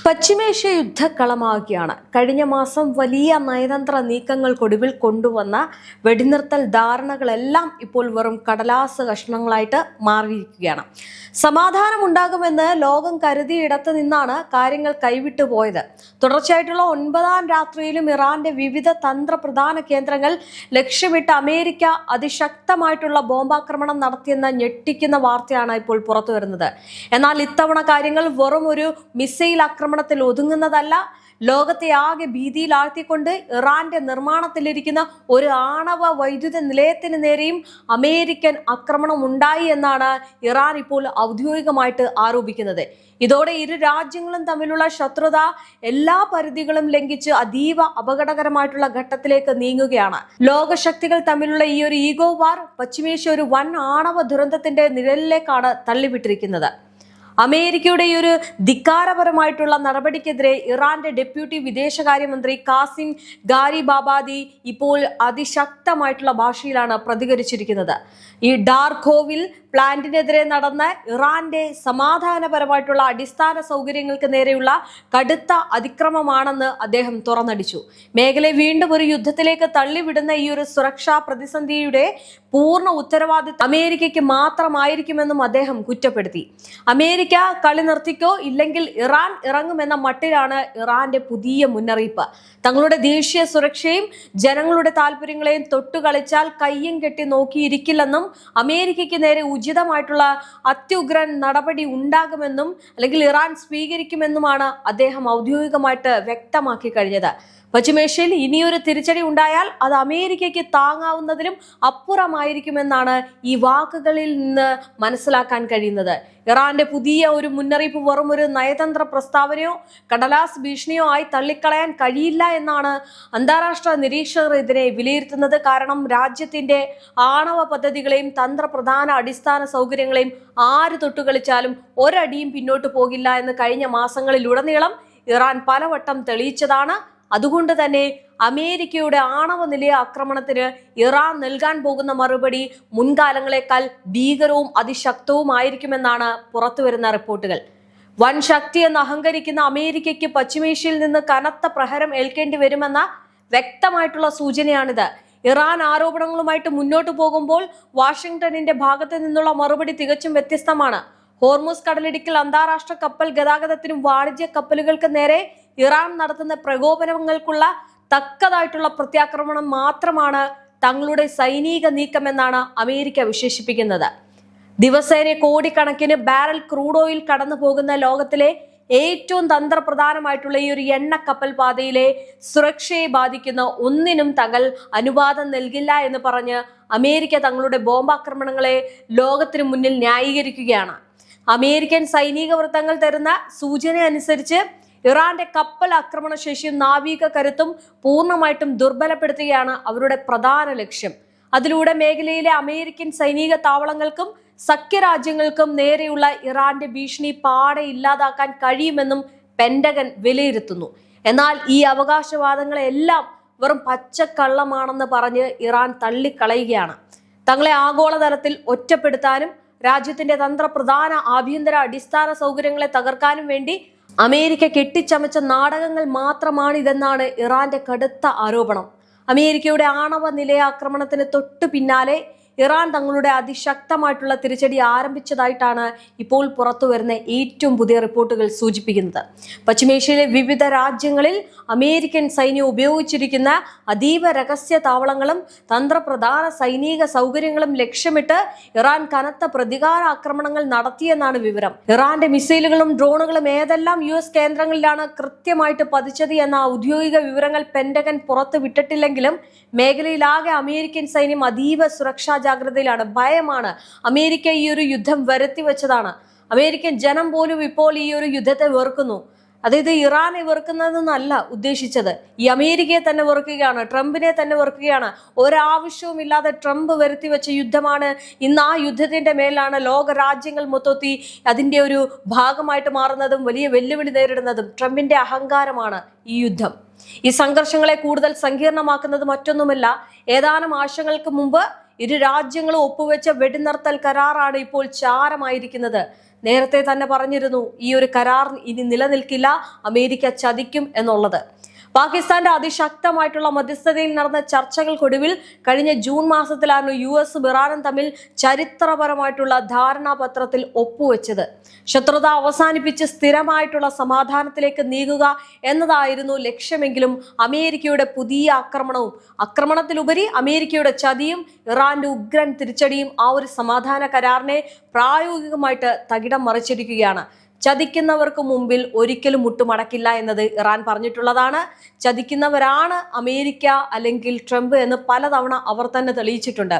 പശ്ചിമേഷ്യ യുദ്ധക്കളമാവുകയാണ്. കഴിഞ്ഞ മാസം വലിയ നയതന്ത്ര നീക്കങ്ങൾക്കൊടുവിൽ കൊണ്ടുവന്ന വെടിനിർത്തൽ ധാരണകളെല്ലാം ഇപ്പോൾ വെറും കടലാസ് കഷ്ണങ്ങളായിട്ട് മാറിയിരിക്കുകയാണ്. സമാധാനം ഉണ്ടാകുമെന്ന് ലോകം കരുതിയിടത്ത് നിന്നാണ് കാര്യങ്ങൾ കൈവിട്ടു പോയത്. തുടർച്ചയായിട്ടുള്ള 9ാം രാത്രിയിലും ഇറാന്റെ വിവിധ തന്ത്രപ്രധാന കേന്ദ്രങ്ങൾ ലക്ഷ്യമിട്ട് അമേരിക്ക അതിശക്തമായിട്ടുള്ള ബോംബാക്രമണം നടത്തിയെന്ന ഞെട്ടിക്കുന്ന വാർത്തയാണ് ഇപ്പോൾ പുറത്തു വരുന്നത്. എന്നാൽ ഇത്തവണ കാര്യങ്ങൾ വെറും ഒരു മിസൈൽ ആക്രമണത്തിൽ ഒതുങ്ങുന്നതല്ല. ലോകത്തെ ആകെ ഭീതിയിലാഴ്ത്തിക്കൊണ്ട് ഇറാന്റെ നിർമ്മാണത്തിലിരിക്കുന്ന ഒരു ആണവ വൈദ്യുത നിലയത്തിന് നേരെയും അമേരിക്കൻ ആക്രമണം ഉണ്ടായി എന്നാണ് ഇറാൻ ഇപ്പോൾ ഔദ്യോഗികമായിട്ട് ആരോപിക്കുന്നത്. ഇതോടെ ഇരു രാജ്യങ്ങളും തമ്മിലുള്ള ശത്രുത എല്ലാ പരിധികളും ലംഘിച്ച് അതീവ അപകടകരമായിട്ടുള്ള ഘട്ടത്തിലേക്ക് നീങ്ങുകയാണ്. ലോകശക്തികൾ തമ്മിലുള്ള ഈ ഒരു ഈഗോ വാർ പശ്ചിമേഷ്യ ഒരു വൻ ആണവ ദുരന്തത്തിന്റെ നിഴലിലേക്കാണ് തള്ളിവിട്ടിരിക്കുന്നത്. അമേരിക്കയുടെ ഈ ഒരു ധിക്കാരപരമായിട്ടുള്ള നടപടിക്കെതിരെ ഇറാന്റെ ഡെപ്യൂട്ടി വിദേശകാര്യമന്ത്രി കാസിം ഗാരിബാബാദി ഇപ്പോൾ അതിശക്തമായിട്ടുള്ള ഭാഷയിലാണ് പ്രതികരിച്ചിരിക്കുന്നത്. ഈ ഡാർഖോവിൽ പ്ലാന്റിനെതിരെ നടന്ന ഇറാന്റെ സമാധാനപരമായിട്ടുള്ള അടിസ്ഥാന സൗകര്യങ്ങൾക്ക് നേരെയുള്ള കടുത്ത അതിക്രമമാണെന്ന് അദ്ദേഹം തുറന്നടിച്ചു. മേഖലയെ വീണ്ടും ഒരു യുദ്ധത്തിലേക്ക് തള്ളിവിടുന്ന ഈ ഒരു സുരക്ഷാ പ്രതിസന്ധിയുടെ പൂർണ്ണ ഉത്തരവാദിത്വം അമേരിക്കയ്ക്ക് മാത്രമായിരിക്കുമെന്നും അദ്ദേഹം കുറ്റപ്പെടുത്തി. അമേരിക്ക കളി നിർത്തിക്കോ, ഇല്ലെങ്കിൽ ഇറാൻ ഇറങ്ങുമെന്ന മട്ടിലാണ് ഇറാന്റെ പുതിയ മുന്നറിയിപ്പ്. തങ്ങളുടെ ദേശീയ സുരക്ഷയും ജനങ്ങളുടെ താല്പര്യങ്ങളെയും തൊട്ടുകളിച്ചാൽ കയ്യും കെട്ടി നോക്കിയിരിക്കില്ലെന്നും അമേരിക്കയ്ക്ക് നേരെ ഉചിതമായിട്ടുള്ള അത്യുഗ്രൻ നടപടി ഉണ്ടാകുമെന്നും അല്ലെങ്കിൽ ഇറാൻ സ്വീകരിക്കുമെന്നുമാണ് അദ്ദേഹം ഔദ്യോഗികമായിട്ട് വ്യക്തമാക്കി കഴിഞ്ഞത്. പശ്ചിമേഷ്യയിൽ ഇനിയൊരു തിരിച്ചടി ഉണ്ടായാൽ അത് അമേരിക്കയ്ക്ക് താങ്ങാവുന്നതിലും അപ്പുറമായിരിക്കുമെന്നാണ് ഈ വാക്കുകളിൽ നിന്ന് മനസ്സിലാക്കാൻ കഴിയുന്നത്. ഇറാന്റെ പുതിയ ഒരു മുന്നറിയിപ്പ് വെറും ഒരു നയതന്ത്ര പ്രസ്താവനയോ കടലാസ് ഭീഷണിയോ ആയി തള്ളിക്കളയാൻ കഴിയില്ല എന്നാണ് അന്താരാഷ്ട്ര നിരീക്ഷകർ ഇതിനെ വിലയിരുത്തുന്നത്. കാരണം രാജ്യത്തിന്റെ ആണവ പദ്ധതികളെയും തന്ത്രപ്രധാന അടിസ്ഥാന സൗകര്യങ്ങളെയും ആര് തൊട്ടുകളിച്ചാലും ഒരടിയും പിന്നോട്ട് പോകില്ല എന്ന് കഴിഞ്ഞ മാസങ്ങളിലുടനീളം ഇറാൻ പലവട്ടം തെളിയിച്ചതാണ്. അതുകൊണ്ട് തന്നെ അമേരിക്കയുടെ ആണവ നിലയ ആക്രമണത്തിന് ഇറാൻ നൽകാൻ പോകുന്ന മറുപടി മുൻകാലങ്ങളെക്കാൾ ഭീകരവും അതിശക്തവുമായിരിക്കുമെന്നാണ് പുറത്തുവരുന്ന റിപ്പോർട്ടുകൾ. വൻ ശക്തി എന്ന് അഹങ്കരിക്കുന്ന അമേരിക്കയ്ക്ക് പശ്ചിമേഷ്യയിൽ നിന്ന് കനത്ത പ്രഹരം ഏൽക്കേണ്ടി വരുമെന്ന വ്യക്തമായിട്ടുള്ള സൂചനയാണിത്. ഇറാൻ ആരോപണങ്ങളുമായിട്ട് മുന്നോട്ട് പോകുമ്പോൾ വാഷിംഗ്ടണിന്റെ ഭാഗത്ത് നിന്നുള്ള മറുപടി തികച്ചും വ്യത്യസ്തമാണ്. ഹോർമുസ് കടലിടുക്കിൽ അന്താരാഷ്ട്ര കപ്പൽ ഗതാഗതത്തിനും വാണിജ്യ കപ്പലുകൾക്ക് നേരെ ഇറാൻ നടത്തുന്ന പ്രകോപനങ്ങൾക്കുള്ള തക്കതായിട്ടുള്ള പ്രത്യാക്രമണം മാത്രമാണ് തങ്ങളുടെ സൈനിക നീക്കമെന്നാണ് അമേരിക്ക വിശേഷിപ്പിക്കുന്നത്. ദിവസേന കോടിക്കണക്കിന് ബാരൽ ക്രൂഡ് ഓയിൽ കടന്നു പോകുന്ന ലോകത്തിലെ ഏറ്റവും തന്ത്രപ്രധാനമായിട്ടുള്ള ഈ ഒരു എണ്ണ കപ്പൽ പാതയിലെ സുരക്ഷയെ ബാധിക്കുന്ന ഒന്നിനും തങ്ങൾ അനുവാദം നൽകില്ല എന്ന് പറഞ്ഞ് അമേരിക്ക തങ്ങളുടെ ബോംബാക്രമണങ്ങളെ ലോകത്തിനു മുന്നിൽ ന്യായീകരിക്കുകയാണ്. അമേരിക്കൻ സൈനിക വൃത്തങ്ങൾ തരുന്ന സൂചന അനുസരിച്ച് ഇറാന്റെ കപ്പൽ ആക്രമണ ശേഷിയും നാവിക കരുത്തും പൂർണ്ണമായിട്ടും ദുർബലപ്പെടുത്തുകയാണ് അവരുടെ പ്രധാന ലക്ഷ്യം. അതിലൂടെ മേഖലയിലെ അമേരിക്കൻ സൈനിക താവളങ്ങൾക്കും സഖ്യരാജ്യങ്ങൾക്കും നേരെയുള്ള ഇറാന്റെ ഭീഷണി പാടെ ഇല്ലാതാക്കാൻ കഴിയുമെന്നും പെന്റഗൺ വിലയിരുത്തുന്നു. എന്നാൽ ഈ അവകാശവാദങ്ങളെല്ലാം വെറും പച്ചക്കള്ളമാണെന്ന് പറഞ്ഞ് ഇറാൻ തള്ളിക്കളയുകയാണ്. തങ്ങളെ ആഗോളതലത്തിൽ ഒറ്റപ്പെടുത്താനും രാജ്യത്തിന്റെ തന്ത്രപ്രധാന ആഭ്യന്തര അടിസ്ഥാന സൗകര്യങ്ങളെ തകർക്കാനും വേണ്ടി അമേരിക്ക കെട്ടിച്ചമച്ച നാടകങ്ങൾ മാത്രമാണിതെന്നാണ് ഇറാന്റെ കടുത്ത ആരോപണം. അമേരിക്കയുടെ ആണവ നിലയ ആക്രമണത്തിന് തൊട്ടു പിന്നാലെ ഇറാൻ തങ്ങളുടെ അതിശക്തമായിട്ടുള്ള തിരിച്ചടി ആരംഭിച്ചതായിട്ടാണ് ഇപ്പോൾ പുറത്തുവരുന്ന ഏറ്റവും പുതിയ റിപ്പോർട്ടുകൾ സൂചിപ്പിക്കുന്നത്. പശ്ചിമേഷ്യയിലെ വിവിധ രാജ്യങ്ങളിൽ അമേരിക്കൻ സൈന്യം ഉപയോഗിച്ചിരിക്കുന്ന അതീവ രഹസ്യ താവളങ്ങളും തന്ത്രപ്രധാന സൈനിക സൗകര്യങ്ങളും ലക്ഷ്യമിട്ട് ഇറാൻ കനത്ത പ്രതികാര ആക്രമണങ്ങൾ നടത്തിയെന്നാണ് വിവരം. ഇറാന്റെ മിസൈലുകളും ഡ്രോണുകളും ഏതെല്ലാം US കേന്ദ്രങ്ങളിലാണ് കൃത്യമായിട്ട് പതിച്ചത് എന്ന ഔദ്യോഗിക വിവരങ്ങൾ പെന്റഗൺ പുറത്തു വിട്ടിട്ടില്ലെങ്കിലും മേഖലയിലാകെ അമേരിക്കൻ സൈന്യം അതീവ സുരക്ഷാ ജാഗ്രതയിലാണ്. ഭയമാണ്. അമേരിക്ക ഈ ഒരു യുദ്ധം വരുത്തി വെച്ചതാണ്. അമേരിക്കൻ ജനം പോലും ഇപ്പോൾ ഈ ഒരു യുദ്ധത്തെ വെറുക്കുന്നു. അതായത് ഇറാനെ വെറുക്കുന്നതെന്നല്ല ഉദ്ദേശിച്ചത്, ഈ അമേരിക്കയെ തന്നെ വെറുക്കുകയാണ്, ട്രംപിനെ തന്നെ വെറുക്കുകയാണ്. ഒരാവശ്യവും ഇല്ലാതെ ട്രംപ് വരുത്തി വെച്ച യുദ്ധമാണ്. ഇന്ന് ആ യുദ്ധത്തിന്റെ മേലാണ് ലോക രാജ്യങ്ങൾ മൊത്തത്തി അതിന്റെ ഒരു ഭാഗമായിട്ട് മാറുന്നതും വലിയ വെല്ലുവിളി നേരിടുന്നതും. ട്രംപിന്റെ അഹങ്കാരമാണ് ഈ യുദ്ധം. ഈ സംഘർഷങ്ങളെ കൂടുതൽ സങ്കീർണമാക്കുന്നത് മറ്റൊന്നുമല്ല, ഏതാനും ആഴ്ചകൾക്ക് മുമ്പ് ഇരു രാജ്യങ്ങളും ഒപ്പുവെച്ച വെടിനിർത്തൽ കരാറാണ് ഇപ്പോൾ ചാരമായിരിക്കുന്നത്. നേരത്തെ തന്നെ പറഞ്ഞിരുന്നു ഈ ഒരു കരാർ ഇനി നിലനിൽക്കില്ല, അമേരിക്ക ചതിക്കും എന്നുള്ളത്. പാകിസ്ഥാന്റെ അതിശക്തമായിട്ടുള്ള മധ്യസ്ഥതയിൽ നടന്ന ചർച്ചകൾക്കൊടുവിൽ കഴിഞ്ഞ ജൂൺ മാസത്തിലാണ് US ഇറാനും തമ്മിൽ ചരിത്രപരമായിട്ടുള്ള ധാരണാപത്രത്തിൽ ഒപ്പുവെച്ചത്. ശത്രുത അവസാനിപ്പിച്ച് സ്ഥിരമായിട്ടുള്ള സമാധാനത്തിലേക്ക് നീങ്ങുക എന്നതായിരുന്നു ലക്ഷ്യമെങ്കിലും അമേരിക്കയുടെ പുതിയ ആക്രമണത്തിലുപരി അമേരിക്കയുടെ ചതിയും ഇറാന്റെ ഉഗ്രൻ തിരിച്ചടിയും ആ ഒരു സമാധാന കരാറിനെ പ്രായോഗികമായിട്ട് തകിടം മറിച്ചിരിക്കുകയാണ്. ചതിക്കുന്നവർക്ക് മുമ്പിൽ ഒരിക്കലും മുട്ടുമടക്കില്ല എന്നത് ഇറാൻ പറഞ്ഞിട്ടുള്ളതാണ്. ചതിക്കുന്നവരാണ് അമേരിക്ക അല്ലെങ്കിൽ ട്രംപ് എന്ന് പലതവണ അവർ തന്നെ തെളിയിച്ചിട്ടുണ്ട്.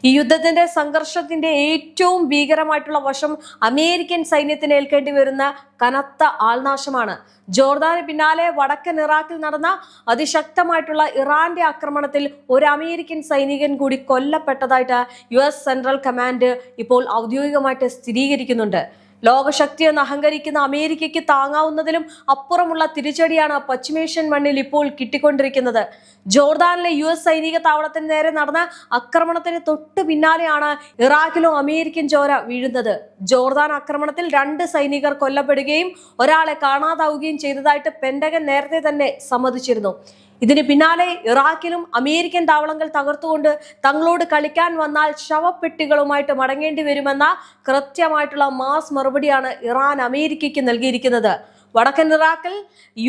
ഈ യുദ്ധത്തിന്റെ സംഘർഷത്തിന്റെ ഏറ്റവും ഭീകരമായിട്ടുള്ള വശം അമേരിക്കൻ സൈന്യത്തിന് ഏൽക്കേണ്ടി വരുന്ന കനത്ത ആൾനാശമാണ്. ജോർദാന് പിന്നാലെ വടക്കൻ ഇറാഖിൽ നടന്ന അതിശക്തമായിട്ടുള്ള ഇറാന്റെ ആക്രമണത്തിൽ ഒരു അമേരിക്കൻ സൈനികൻ കൂടി കൊല്ലപ്പെട്ടതായിട്ട് US സെൻട്രൽ കമാൻഡ് ഇപ്പോൾ ഔദ്യോഗികമായിട്ട് സ്ഥിരീകരിക്കുന്നുണ്ട്. ലോകശക്തി എന്ന് അഹങ്കരിക്കുന്ന അമേരിക്കയ്ക്ക് താങ്ങാവുന്നതിലും അപ്പുറമുള്ള തിരിച്ചടിയാണ് പശ്ചിമേഷ്യൻ മണ്ണിൽ ഇപ്പോൾ കിട്ടിക്കൊണ്ടിരിക്കുന്നത്. ജോർദാനിലെ US സൈനിക താവളത്തിന് നേരെ നടന്ന ആക്രമണത്തിന് തൊട്ട് പിന്നാലെയാണ് ഇറാഖിലും അമേരിക്കൻ ചോര വീഴുന്നത്. ജോർദാൻ ആക്രമണത്തിൽ 2 സൈനികർ കൊല്ലപ്പെടുകയും ഒരാളെ കാണാതാവുകയും ചെയ്തതായിട്ട് പെന്റഗൺ നേരത്തെ തന്നെ സമ്മതിച്ചിരുന്നു. ഇതിന് പിന്നാലെ ഇറാഖിലും അമേരിക്കൻ താവളങ്ങൾ തകർത്തുകൊണ്ട് തങ്ങളോട് കളിക്കാൻ വന്നാൽ ശവപ്പെട്ടികളുമായിട്ട് മടങ്ങേണ്ടി വരുമെന്ന കൃത്യമായിട്ടുള്ള മാസ് മറുപടിയാണ് ഇറാൻ അമേരിക്കയ്ക്ക് നൽകിയിരിക്കുന്നത്. വടക്കൻ ഇറാഖിൽ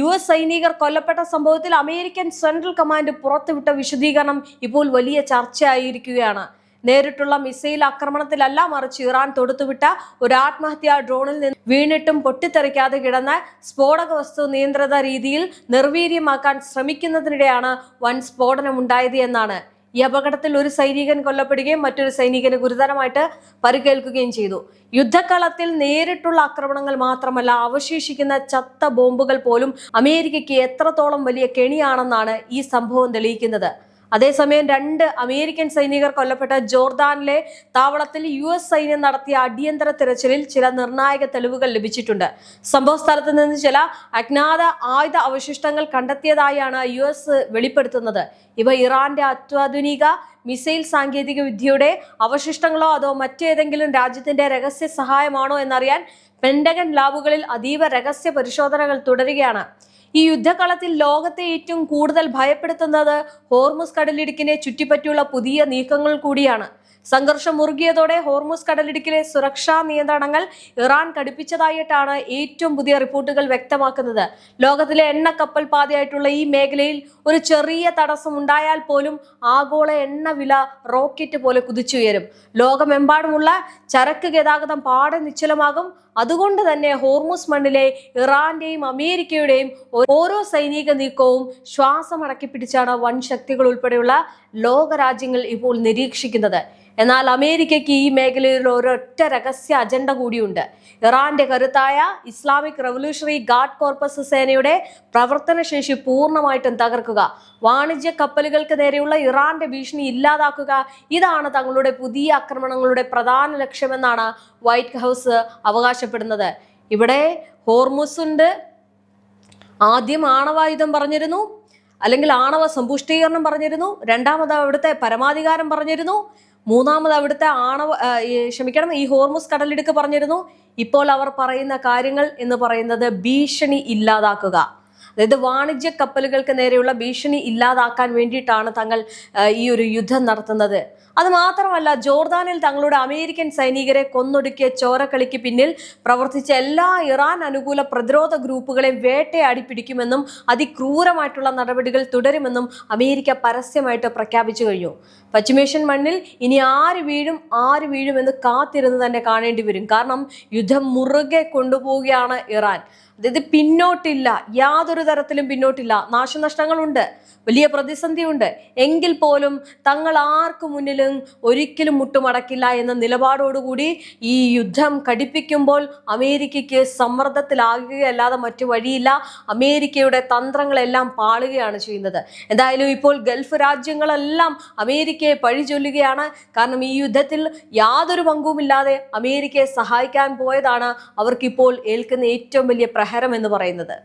US സൈനികർ കൊല്ലപ്പെട്ട സംഭവത്തിൽ അമേരിക്കൻ സെൻട്രൽ കമാൻഡ് പുറത്തുവിട്ട വിശദീകരണം ഇപ്പോൾ വലിയ ചർച്ചയായിരിക്കുകയാണ്. നേരിട്ടുള്ള മിസൈൽ ആക്രമണത്തിലല്ല, മറിച്ച് ഇറാൻ തൊടുത്തുവിട്ട ഒരു ആത്മഹത്യാ ഡ്രോണിൽ നിന്ന് വീണിട്ടും പൊട്ടിത്തെറിക്കാതെ കിടന്ന സ്ഫോടക വസ്തു നിയന്ത്രിത രീതിയിൽ നിർവീര്യമാക്കാൻ ശ്രമിക്കുന്നതിനിടെയാണ് വൻ സ്ഫോടനം ഉണ്ടായത് എന്നാണ്. ഈ അപകടത്തിൽ ഒരു സൈനികൻ കൊല്ലപ്പെടുകയും മറ്റൊരു സൈനികന് ഗുരുതരമായിട്ട് പരിക്കേൽക്കുകയും ചെയ്തു. യുദ്ധക്കളത്തിൽ നേരിട്ടുള്ള ആക്രമണങ്ങൾ മാത്രമല്ല, അവശേഷിക്കുന്ന ചത്ത ബോംബുകൾ പോലും അമേരിക്കയ്ക്ക് എത്രത്തോളം വലിയ കെണിയാണെന്നാണ് ഈ സംഭവം തെളിയിക്കുന്നത്. അതേസമയം 2 അമേരിക്കൻ സൈനികർ കൊല്ലപ്പെട്ട ജോർദാനിലെ താവളത്തിൽ US സൈന്യം നടത്തിയ അടിയന്തര തിരച്ചിലിൽ ചില നിർണായക തെളിവുകൾ ലഭിച്ചിട്ടുണ്ട്. സംഭവ സ്ഥലത്ത് നിന്ന് ചില അജ്ഞാത ആയുധ അവശിഷ്ടങ്ങൾ കണ്ടെത്തിയതായാണ് US വെളിപ്പെടുത്തുന്നത്. ഇവ ഇറാന്റെ അത്യാധുനിക മിസൈൽ സാങ്കേതിക വിദ്യയുടെ അവശിഷ്ടങ്ങളോ അതോ മറ്റേതെങ്കിലും രാജ്യത്തിന്റെ രഹസ്യ സഹായമാണോ എന്നറിയാൻ പെന്റഗൺ ലാബുകളിൽ അതീവ രഹസ്യ പരിശോധനകൾ തുടരുകയാണ്. ഈ യുദ്ധകളത്തിൽ ലോകത്തെ ഏറ്റവും കൂടുതൽ ഭയപ്പെടുത്തുന്നത് ഹോർമുസ് കടലിടുക്കിനെ ചുറ്റിപ്പറ്റിയുള്ള പുതിയ നീക്കങ്ങൾ കൂടിയാണ്. സംഘർഷം മുറുകിയതോടെ ഹോർമുസ് കടലിടുക്കിലെ സുരക്ഷാ നിയന്ത്രണങ്ങൾ ഇറാൻ കടുപ്പിച്ചതായിട്ടാണ് ഏറ്റവും പുതിയ റിപ്പോർട്ടുകൾ വ്യക്തമാക്കുന്നത്. ലോകത്തിലെ എണ്ണ കപ്പൽ പാതയായിട്ടുള്ള ഈ മേഖലയിൽ ഒരു ചെറിയ തടസ്സം ഉണ്ടായാൽ പോലും ആഗോള എണ്ണ വില റോക്കറ്റ് പോലെ കുതിച്ചുയരും. ലോകമെമ്പാടുമുള്ള ചരക്ക് ഗതാഗതം പാടെ നിശ്ചലമാകും. അതുകൊണ്ട് തന്നെ ഹോർമുസ് മണ്ണിലെ ഇറാന്റെയും അമേരിക്കയുടെയും ഓരോ സൈനിക നീക്കവും ശ്വാസമടക്കി പിടിച്ചാണ് വൻ ശക്തികൾ ഉൾപ്പെടെയുള്ള ലോകരാജ്യങ്ങൾ ഇപ്പോൾ നിരീക്ഷിക്കുന്നത്. എന്നാൽ അമേരിക്കയ്ക്ക് ഈ മേഖലയിൽ ഒരൊറ്റ രഹസ്യ അജണ്ട കൂടിയുണ്ട്. ഇറാന്റെ കരുത്തായ ഇസ്ലാമിക് റവല്യൂഷണറി ഗാർഡ് കോർപ്പസ് സേനയുടെ പ്രവർത്തനശേഷി പൂർണ്ണമായിട്ടും തകർക്കുക, വാണിജ്യ കപ്പലുകൾക്ക് നേരെയുള്ള ഇറാന്റെ ഭീഷണി ഇല്ലാതാക്കുക, ഇതാണ് തങ്ങളുടെ പുതിയ ആക്രമണങ്ങളുടെ പ്രധാന ലക്ഷ്യമെന്നാണ് വൈറ്റ് ഹൗസ് അവകാശപ്പെടുന്നത്. ഇവിടെ ഹോർമുസ് ഉണ്ട്. ആദ്യം ആണവായുധം പറഞ്ഞിരുന്നു, അല്ലെങ്കിൽ ആണവ സമ്പുഷ്ടീകരണം പറഞ്ഞിരുന്നു. രണ്ടാമത് അവിടുത്തെ പരമാധികാരം പറഞ്ഞിരുന്നു. മൂന്നാമത് അവിടുത്തെ ഈ ഹോർമുസ് കടലിടുക്ക് പറഞ്ഞിരുന്നു. ഇപ്പോൾ അവർ പറയുന്ന കാര്യങ്ങൾ എന്ന് പറയുന്നത് ഭീഷണി ഇല്ലാതാക്കുക, അതായത് വാണിജ്യ കപ്പലുകൾക്ക് നേരെയുള്ള ഭീഷണി ഇല്ലാതാക്കാൻ വേണ്ടിയിട്ടാണ് തങ്ങൾ ഈ ഒരു യുദ്ധം നടത്തുന്നത്. അത് മാത്രമല്ല, ജോർദാനിൽ തങ്ങളുടെ അമേരിക്കൻ സൈനികരെ കൊന്നൊടുക്കിയ ചോരക്കളിക്ക് പിന്നിൽ പ്രവർത്തിച്ച എല്ലാ ഇറാൻ അനുകൂല പ്രതിരോധ ഗ്രൂപ്പുകളെ വേട്ടയാടി പിടിക്കുമെന്നും അതിക്രൂരമായിട്ടുള്ള നടപടികൾ തുടരുമെന്നും അമേരിക്ക പരസ്യമായിട്ട് പ്രഖ്യാപിച്ചു കഴിഞ്ഞു. പശ്ചിമേഷ്യൻ മണ്ണിൽ ഇനി ആര് വീഴും എന്ന് കാത്തിരുന്ന് തന്നെ കാണേണ്ടി വരും. കാരണം യുദ്ധം മുറുകെ കൊണ്ടുപോവുകയാണ് ഇറാൻ. അതായത് പിന്നോട്ടില്ല, യാതൊരു തരത്തിലും പിന്നോട്ടില്ല. നാശനഷ്ടങ്ങളുണ്ട്, വലിയ പ്രതിസന്ധിയുണ്ട്. എങ്കിൽ പോലും തങ്ങൾ ആർക്കു മുന്നിലും ഒരിക്കലും മുട്ടുമടക്കില്ല എന്ന നിലപാടോടുകൂടി ഈ യുദ്ധം കടുപ്പിക്കുമ്പോൾ അമേരിക്കയ്ക്ക് സമ്മർദ്ദത്തിലാകുകയല്ലാതെ മറ്റു വഴിയില്ല. അമേരിക്കയുടെ തന്ത്രങ്ങളെല്ലാം പാളുകയാണ് ചെയ്യുന്നത്. എന്തായാലും ഇപ്പോൾ ഗൾഫ് രാജ്യങ്ങളെല്ലാം അമേരിക്കയെ പഴിചൊല്ലുകയാണ്. കാരണം ഈ യുദ്ധത്തിൽ യാതൊരു പങ്കുമില്ലാതെ അമേരിക്കയെ സഹായിക്കാൻ പോയതാണ് അവർക്കിപ്പോൾ ഏൽക്കുന്ന ഏറ്റവും വലിയ പ്രഹരം എന്ന് പറയുന്നത്.